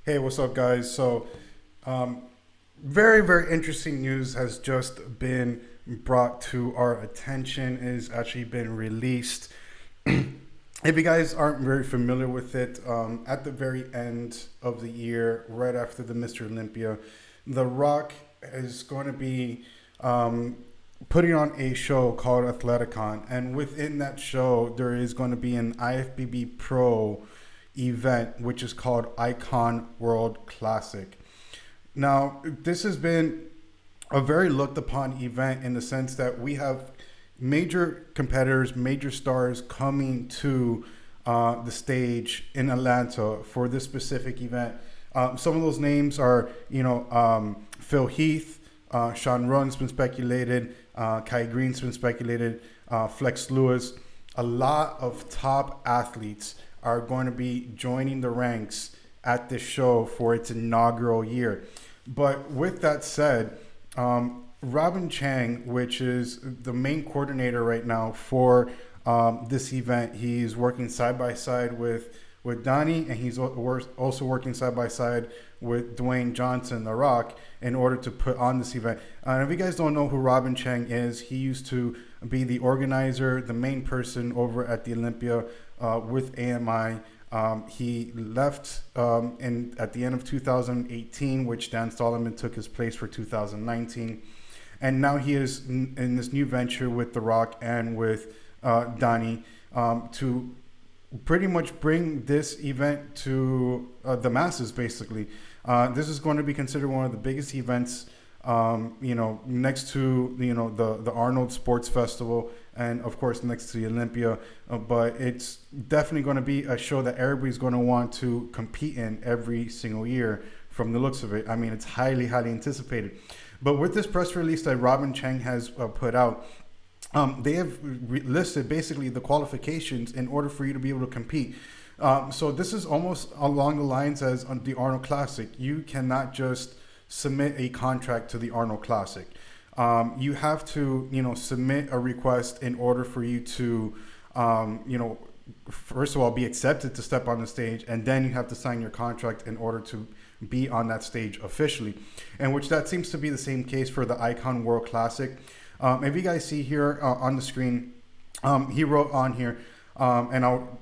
Hey, what's up, guys? Um, very, very interesting news has just been brought to our attention. It has actually been released. If you guys aren't very familiar with it, at the very end of the year, right after the Mr. Olympia, The Rock is going to be um, putting on a show called Athleticon. And within that show, there is going to be an IFBB Pro event, which is called Icon World Classic. Now, this has been a very looked upon event in the sense that we have major competitors, major stars coming to the stage in Atlanta for this specific event. Some of those names are, Phil Heath, Sean Run's been speculated, Kai Green's been speculated, Flex Lewis. A lot of top athletes are going to be joining the ranks at this show for its inaugural year. But with that said, Robin Chang, which is the main coordinator right now for this event, he's working side by side with Donnie, and he's also working side by side with Dwayne Johnson, The Rock, in order to put on this event. And if you guys don't know who Robin Chang is, he used to be the organizer, the main person over at the Olympia with AMI. He left at the end of 2018, which Dan Solomon took his place for 2019. And now he is in this new venture with The Rock and with Donnie to pretty much bring this event to the masses, basically. This is going to be considered one of the biggest events, next to, the Arnold Sports Festival, and of course next to the Olympia. But it's definitely going to be a show that everybody's going to want to compete in every single year from the looks of it. I mean, it's highly, highly anticipated. But with this press release that Robin Chang has put out, they have listed basically the qualifications in order for you to be able to compete. So this is almost along the lines as on the Arnold Classic. You cannot just submit a contract to the Arnold Classic. You have to, submit a request in order for you to, first of all, be accepted to step on the stage, and then you have to sign your contract in order to be on that stage officially. And which that seems to be the same case for the Icon World Classic. If you guys see here on the screen, he wrote on here, and I'll,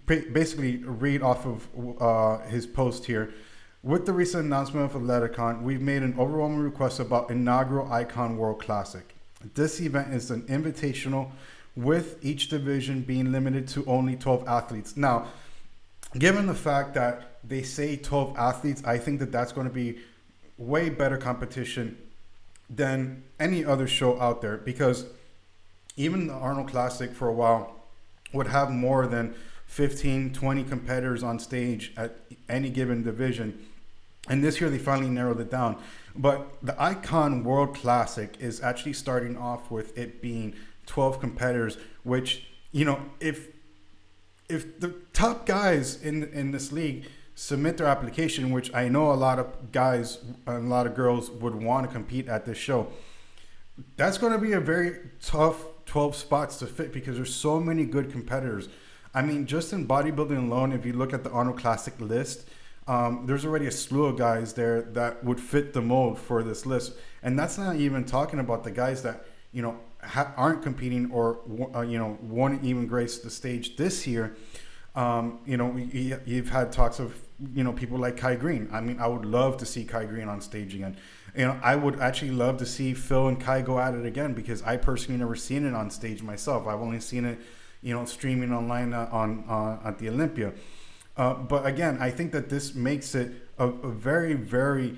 basically read off of his post here. With the recent announcement of Athleticon, we've made an overwhelming request about inaugural Icon World Classic. This event is an invitational, with each division being limited to only 12 athletes. Now, given the fact that they say 12 athletes, I think that that's going to be way better competition than any other show out there, because even the Arnold Classic for a while would have more than 15, 20 competitors on stage at any given division. And this year they finally narrowed it down. But the Icon World Classic is actually starting off with it being 12 competitors, which, if the top guys in this league submit their application, which I know a lot of guys and a lot of girls would want to compete at this show, that's going to be a very tough 12 spots to fit, because there's so many good competitors. I mean, just in bodybuilding alone, if you look at the Arnold Classic list, there's already a slew of guys there that would fit the mold for this list. And that's not even talking about the guys that, aren't competing or, won't even grace the stage this year. You've had talks of, people like Kai Green. I mean, I would love to see Kai Green on stage again. I would actually love to see Phil and Kai go at it again, because I personally never seen it on stage myself. I've only seen it, streaming online at the Olympia. But again, I think that this makes it a very, very,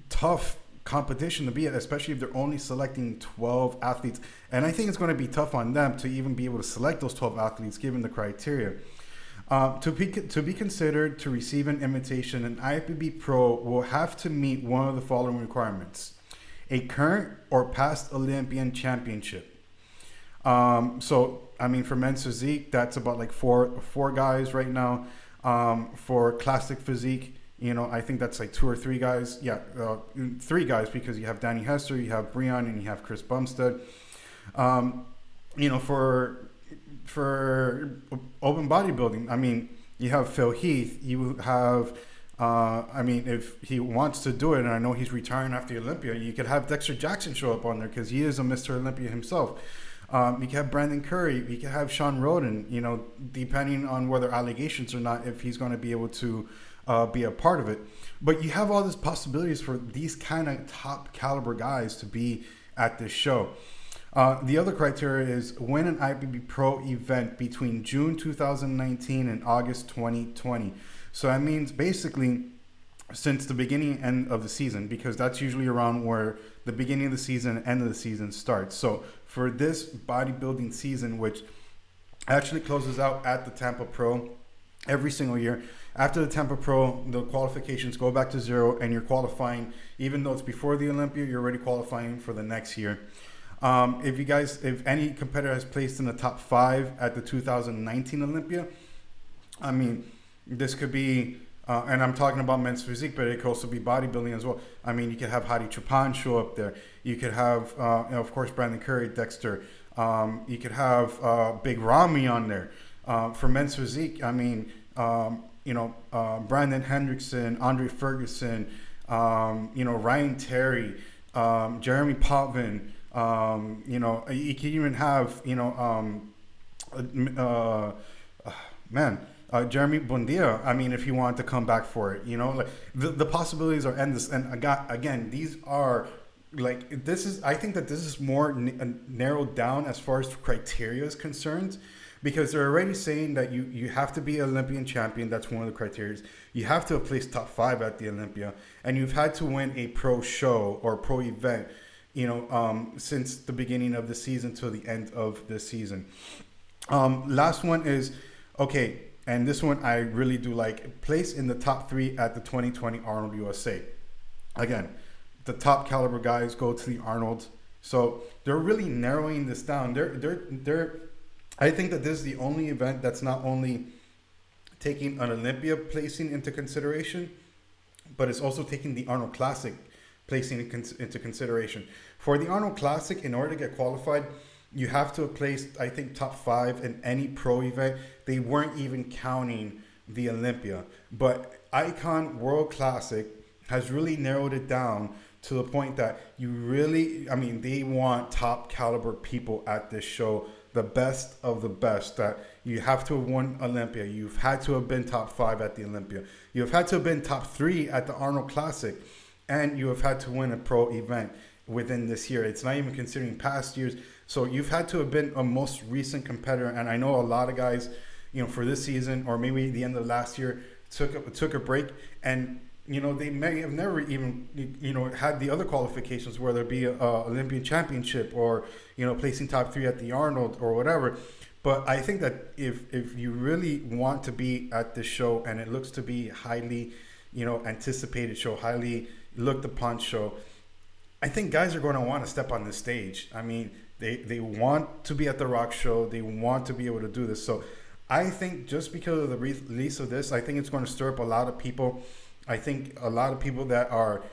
tough competition to be at, especially if they're only selecting 12 athletes. And I think it's going to be tough on them to even be able to select those 12 athletes given the criteria. To be considered to receive an invitation, an IFBB Pro will have to meet one of the following requirements: a current or past Olympian championship. For men's physique, that's about like four guys right now. For classic physique, I think that's like two or three guys. Yeah, three guys, because you have Danny Hester, you have Breon, and you have Chris Bumstead. For open bodybuilding, I mean, You have Phil Heath. You have, I mean, if he wants to do it, and I know he's retiring after the Olympia, you could have Dexter Jackson show up on there because he is a Mr. Olympia himself. You can have Brandon Curry. You can have Sean Roden, you know, depending on whether allegations or not, if he's going to be able to be a part of it. But you have all these possibilities for these kind of top caliber guys to be at this show. The other criteria is win an IFBB Pro event between June 2019 and August 2020. So that means basically since the beginning and end of the season, because that's usually around where the beginning of the season and end of the season starts. So for this bodybuilding season, which actually closes out at the Tampa Pro every single year, after the Tampa Pro, the qualifications go back to zero and you're qualifying, even though it's before the Olympia, you're already qualifying for the next year. If any competitor has placed in the top 5 at the 2019 Olympia, I mean, this could be, and I'm talking about men's physique, but it could also be bodybuilding as well. I mean, you could have Hadi Choopan show up there. You could have, of course, Brandon Curry, Dexter. You could have Big Ramy on there. For men's physique, I mean, Brandon Hendrickson, Andre Ferguson, Ryan Terry, Jeremy Potvin. You can even have, Jeremy Bondia. I mean, if you want to come back for it, like the possibilities are endless. And again, these are like, I think that this is more narrowed down as far as criteria is concerned, because they're already saying that you have to be an Olympian champion. That's one of the criteria. You have to have placed top 5 at the Olympia, and you've had to win a pro show or pro event, since the beginning of the season to the end of the season. Last one is, okay, and this one I really do like, place in the top 3 at the 2020 Arnold USA. Again, the top caliber guys go to the Arnold. So they're really narrowing this down. I think that this is the only event that's not only taking an Olympia placing into consideration, but it's also taking the Arnold Classic placing into consideration. For the Arnold Classic, in order to get qualified, you have to have placed, I think, top 5 in any pro event. They weren't even counting the Olympia. But Icon World Classic has really narrowed it down to the point that they want top caliber people at this show, the best of the best, that you have to have won Olympia. You've had to have been top 5 at the Olympia. You've had to have been top 3 at the Arnold Classic. And you have had to win a pro event within this year. It's not even considering past years. So you've had to have been a most recent competitor. And I know a lot of guys, for this season or maybe the end of last year, took a break. And, they may have never even, had the other qualifications, whether it be a Olympian championship or, placing top 3 at the Arnold or whatever. But I think that if you really want to be at this show, and it looks to be highly, anticipated show, highly looked upon show, I think guys are going to want to step on this stage. I mean, they want to be at the Rock show. They want to be able to do this. So I think just because of the release of this, I think it's going to stir up a lot of people. I think a lot of people that are,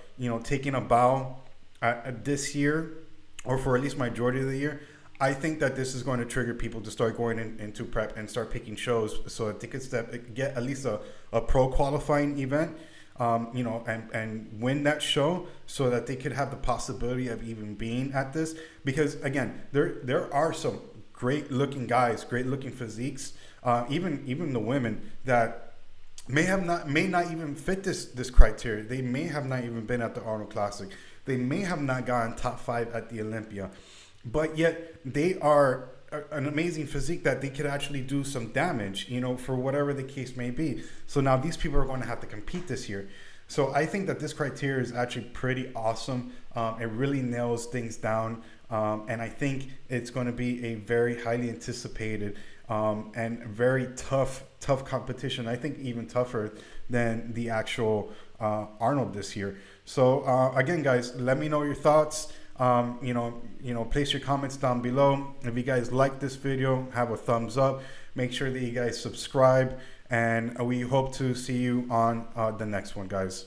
taking a bow at this year, or for at least majority of the year, I think that this is going to trigger people to start going into prep and start picking shows so that they could get at least a pro qualifying event. And win that show so that they could have the possibility of even being at this. Because again, there are some great looking guys, great looking physiques, even the women that may not even fit this criteria. They may have not even been at the Arnold Classic. They may have not gotten top 5 at the Olympia, but yet they are an amazing physique that they could actually do some damage, for whatever the case may be. So now these people are going to have to compete this year. So I think that this criteria is actually pretty awesome. It really nails things down. And I think it's going to be a very highly anticipated and very tough competition. I think even tougher than the actual Arnold this year. So again, guys, let me know your thoughts. Place your comments down below. If you guys like this video, have a thumbs up. Make sure that you guys subscribe, and we hope to see you on the next one, guys.